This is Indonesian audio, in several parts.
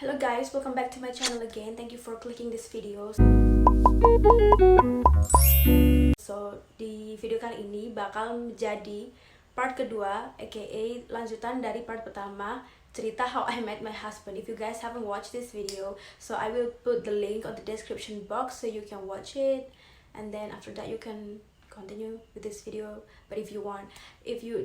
Hello guys, welcome back to my channel again. Thank you for clicking this video. So, di video kali ini bakal menjadi part kedua, aka lanjutan dari part pertama, cerita How I Met My Husband. If you guys haven't watched this video, so I will put the link on the description box so you can watch it, and then after that you can continue with this video. But if you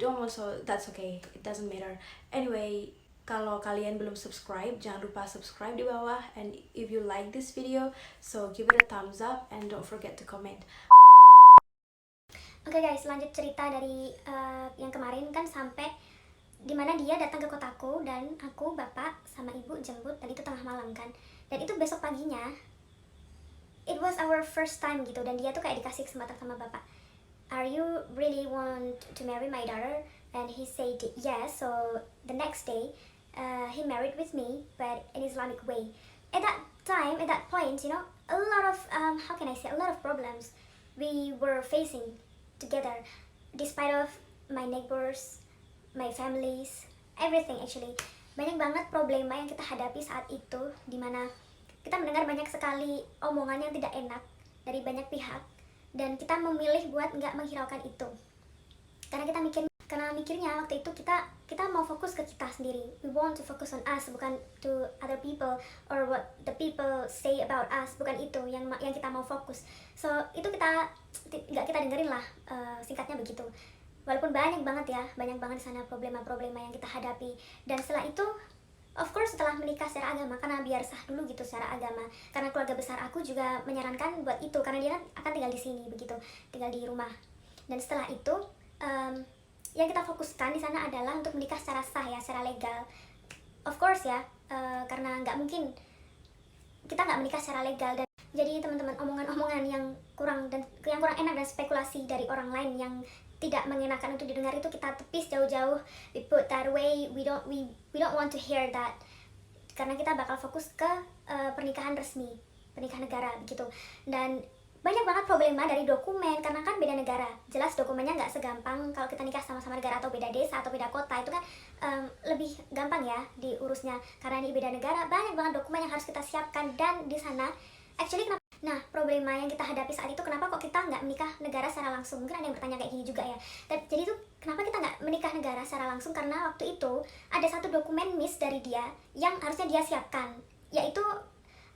don't also, that's okay, it doesn't matter. Anyway, kalau kalian belum subscribe, jangan lupa subscribe di bawah, and if you like this video, so give it a thumbs up and don't forget to comment. Oke guys, lanjut cerita dari yang kemarin kan, sampai dimana dia datang ke kotaku dan aku, bapak, sama ibu jemput, dan itu tengah malam kan. Dan itu besok paginya, it was our first time gitu, dan dia tuh kayak dikasih kesempatan sama bapak. Are you really want to marry my daughter? And he said yes. So the next day, he married with me, but in Islamic way. At that time, at that point, you know, a lot of a lot of problems we were facing together, despite of my neighbors, my families, everything actually. Banyak banget problema yang kita hadapi saat itu, dimana kita mendengar banyak sekali omongan yang tidak enak dari banyak pihak, dan kita memilih buat nggak menghiraukan itu, karena mikirnya waktu itu kita mau fokus ke kita sendiri. We want to focus on us, bukan to other people or what the people say about us. Bukan itu yang kita mau fokus. So itu nggak kita dengerin lah, singkatnya begitu. Walaupun banyak banget di sana problema-problema yang kita hadapi. Dan setelah itu, of course setelah menikah secara agama, karena biar sah dulu gitu secara agama. Karena keluarga besar aku juga menyarankan buat itu, karena dia akan tinggal di sini begitu, tinggal di rumah. Dan setelah itu, yang kita fokuskan di sana adalah untuk menikah secara sah ya, secara legal. Of course ya, karena nggak mungkin kita nggak menikah secara legal. Dan jadi teman-teman, omongan-omongan yang kurang enak dan spekulasi dari orang lain yang tidak mengenakan untuk didengar itu kita tepis jauh-jauh. We put that away. We don't want to hear that. Karena kita bakal fokus ke pernikahan resmi, pernikahan negara begitu. Dan banyak banget problema dari dokumen, karena kan beda negara. Jelas dokumennya nggak segampang kalau kita nikah sama-sama negara atau beda desa atau beda kota. Itu kan lebih gampang ya diurusnya, karena di beda negara banyak banget dokumen yang harus kita siapkan. Dan di sana actually problema yang kita hadapi saat itu, kenapa kok kita nggak menikah negara secara langsung? Mungkin ada yang bertanya kayak gini juga ya. Dan jadi tuh kenapa kita nggak menikah negara secara langsung, karena waktu itu ada satu dokumen miss dari dia yang harusnya dia siapkan, yaitu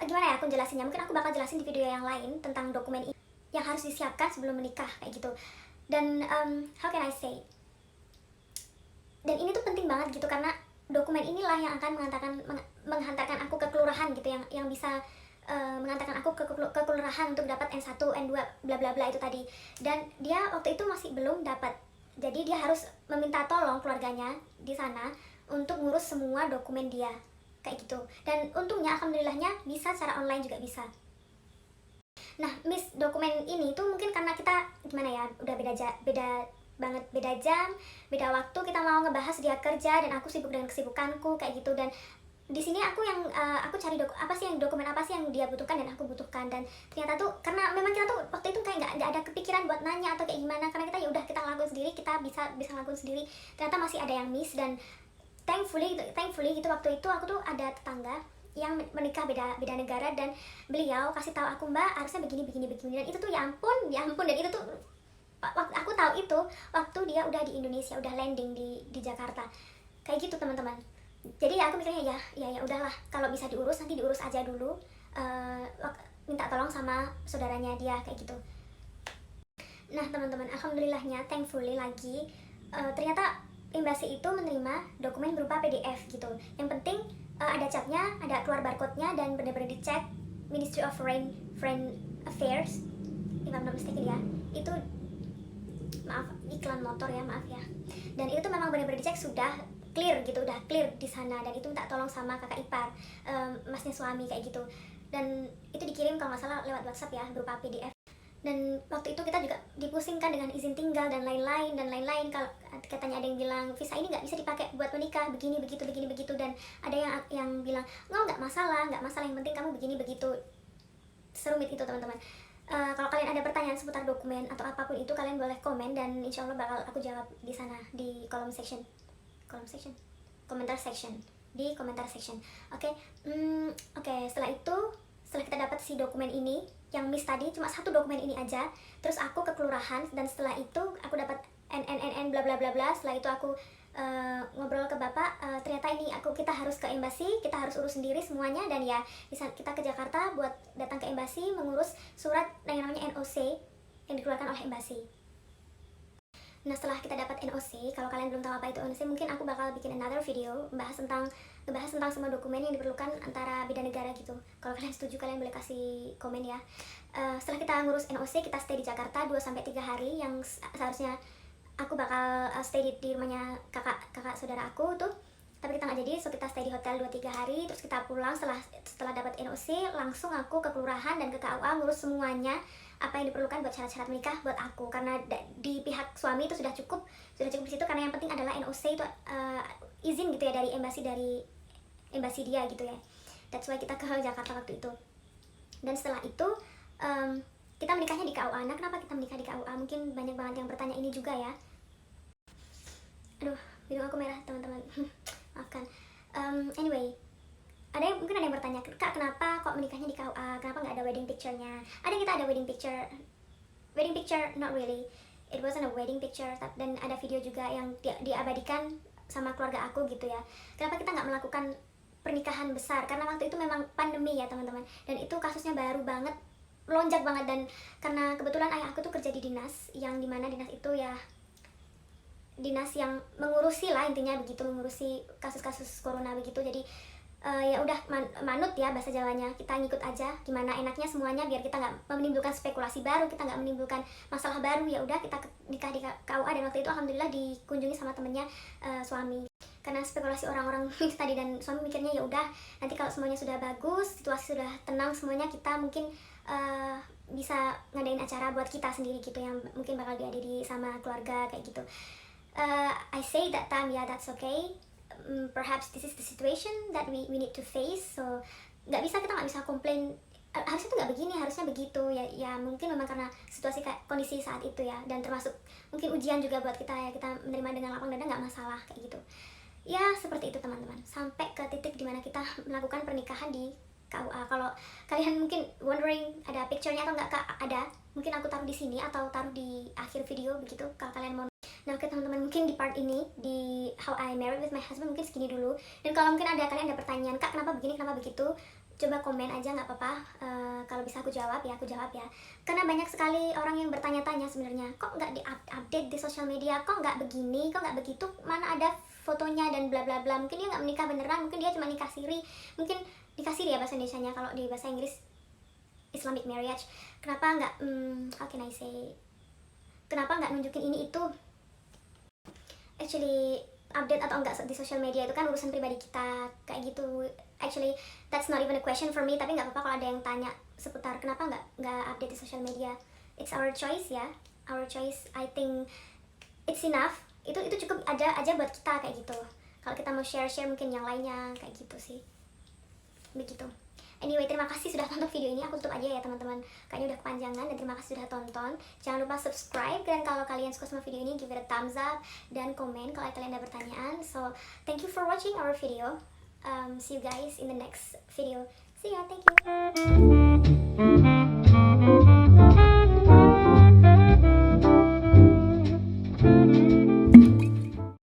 gimana ya aku jelasinnya, mungkin aku bakal jelasin di video yang lain tentang dokumen ini yang harus disiapkan sebelum menikah kayak gitu. Dan how can I say, dan ini tuh penting banget gitu, karena dokumen inilah yang akan menghantarkan aku ke kelurahan gitu, yang bisa mengantarkan aku ke kelurahan untuk dapat N1, N2, bla bla bla itu tadi. Dan dia waktu itu masih belum dapat, jadi dia harus meminta tolong keluarganya di sana untuk ngurus semua dokumen dia kayak gitu. Dan untungnya alhamdulillahnya bisa secara online juga bisa. Nah, miss dokumen ini tuh mungkin karena kita gimana ya, udah beda jam, beda waktu, kita mau ngebahas dia kerja dan aku sibuk dengan kesibukanku kayak gitu. Dan di sini aku cari dokumen apa sih yang dia butuhkan dan aku butuhkan. Dan ternyata tuh karena memang kita tuh waktu itu kayak nggak ada kepikiran buat nanya atau kayak gimana, karena kita ya udah kita ngelakuin sendiri, kita bisa ngelakuin sendiri. Ternyata masih ada yang miss. Dan thankfully gitu, waktu itu aku tuh ada tetangga yang menikah beda negara, dan beliau kasih tahu aku, Mbak harusnya begini. Dan itu tuh ya ampun. Dan itu tuh waktu aku tahu itu waktu dia udah di Indonesia, udah landing di Jakarta kayak gitu teman-teman. Jadi ya aku mikirnya ya udahlah, kalau bisa diurus nanti diurus aja dulu, minta tolong sama saudaranya dia kayak gitu. Nah teman-teman, alhamdulillahnya, thankfully lagi, ternyata Embassy itu menerima dokumen berupa PDF gitu. Yang penting ada capnya, ada keluar barcode-nya, dan benar-benar dicek Ministry of Foreign Affairs, if I'm not mistaken ya. Itu maaf, iklan motor ya, maaf ya. Dan itu tuh memang benar-benar dicek sudah clear gitu, udah clear di sana. Dan itu minta tolong sama kakak ipar, masnya suami kayak gitu. Dan itu dikirim kalau nggak salah lewat WhatsApp ya, berupa PDF. Dan waktu itu kita juga dipusingkan dengan izin tinggal dan lain-lain. Kalau katanya ada yang bilang visa ini nggak bisa dipakai buat menikah, begini begitu. Dan ada yang bilang nggak masalah, yang penting kamu begini begitu. Serumit itu teman-teman. Kalau kalian ada pertanyaan seputar dokumen atau apapun itu, kalian boleh komen, dan insya Allah bakal aku jawab di sana di komentar section. Oke. si dokumen ini yang miss tadi, cuma satu dokumen ini aja. Terus aku ke kelurahan, dan setelah itu aku dapat NNNN bla bla bla bla. Setelah itu aku ngobrol ke bapak, ternyata ini kita harus ke embasi, kita harus urus sendiri semuanya. Dan ya kita ke Jakarta buat datang ke embasi mengurus surat yang namanya NOC yang dikeluarkan oleh embasi. Nah, setelah kita dapat NOC, kalau kalian belum tahu apa itu NOC, mungkin aku bakal bikin another video ngebahas tentang semua dokumen yang diperlukan antara beda negara gitu. Kalau kalian setuju, kalian boleh kasih komen ya. Setelah kita ngurus NOC, kita stay di Jakarta 2-3 hari, yang seharusnya aku bakal stay di rumahnya kakak saudara aku tuh, tapi kita nggak jadi. So kita stay di hotel 2-3 hari, terus kita pulang setelah dapat NOC, langsung aku ke kelurahan dan ke KUA ngurus semuanya apa yang diperlukan buat syarat-syarat menikah buat aku, karena di pihak suami itu sudah cukup di situ, karena yang penting adalah NOC itu izin gitu ya dari embasi dia gitu ya. That's why kita ke Jakarta waktu itu. Dan setelah itu kita menikahnya di KUA. Nah, kenapa kita menikah di KUA? Mungkin banyak banget yang bertanya ini juga ya. Aduh, hidung aku merah teman-teman. Maafkan. Anyway, mungkin ada yang bertanya, Kak, kenapa kok menikahnya di KUA? Kenapa nggak ada wedding picture-nya? Kita ada wedding picture, not really. It wasn't a wedding picture, dan ada video juga yang diabadikan sama keluarga aku gitu ya. Kenapa kita nggak melakukan pernikahan besar? Karena waktu itu memang pandemi ya teman-teman, dan itu kasusnya baru banget, melonjak banget. Dan karena kebetulan ayah aku tuh kerja di dinas, yang dimana dinas itu ya dinas yang mengurusi lah intinya begitu, mengurusi kasus-kasus corona begitu. Jadi ya udah manut ya bahasa Jawanya, kita ngikut aja gimana enaknya semuanya, biar kita nggak menimbulkan spekulasi baru, kita nggak menimbulkan masalah baru. Ya udah kita nikah di KUA, dan waktu itu alhamdulillah dikunjungi sama temennya suami. Karena spekulasi orang-orang tadi, dan suami mikirnya ya udah nanti kalau semuanya sudah bagus, situasi sudah tenang semuanya, kita mungkin bisa ngadain acara buat kita sendiri gitu, yang mungkin bakal dihadiri sama keluarga kayak gitu. I say that time, yeah, that's okay. Perhaps this is the situation that we need to face. So kita nggak bisa komplain, harusnya tuh nggak begini, harusnya begitu ya mungkin memang karena situasi kayak kondisi saat itu ya, dan termasuk mungkin ujian juga buat kita ya, kita menerima dengan lapang dada, nggak masalah kayak gitu ya. Seperti itu teman-teman, sampai ke titik dimana kita melakukan pernikahan di KUA. Kalau kalian mungkin wondering ada picture-nya atau nggak, Kak, ada, mungkin aku taruh di sini atau taruh di akhir video begitu kalau kalian mau. Nah, oke teman-teman, mungkin di part ini, di How I Married with My Husband, mungkin segini dulu. Dan kalau mungkin kalian ada pertanyaan, Kak, kenapa begini, kenapa begitu, coba komen aja, nggak apa-apa. Kalau bisa aku jawab ya, karena banyak sekali orang yang bertanya-tanya sebenarnya, kok nggak di-update di sosial media, kok nggak begini, kok nggak begitu, mana ada fotonya dan bla bla bla. Mungkin dia nggak menikah beneran, mungkin dia cuma nikah siri, mungkin nikah siri ya bahasa Indonesianya, kalau di bahasa Inggris Islamic marriage. Kenapa nggak how can I say, kenapa nggak nunjukin ini itu? Actually, update atau enggak di sosial media itu kan urusan pribadi kita kayak gitu. Actually, that's not even a question for me, tapi nggak apa-apa kalau ada yang tanya seputar kenapa nggak update di sosial media. It's our choice ya, our choice. I think it's enough. Itu cukup aja buat kita kayak gitu. Kalau kita mau share mungkin yang lainnya kayak gitu sih, begitu. Anyway, terima kasih sudah tonton video ini. Aku tutup aja ya teman-teman, kayaknya udah kepanjangan. Dan terima kasih sudah tonton. Jangan lupa subscribe, dan kalau kalian suka sama video ini, give it a thumbs up, dan komen kalau kalian ada pertanyaan. So thank you for watching our video. See you guys in the next video. See ya, thank you.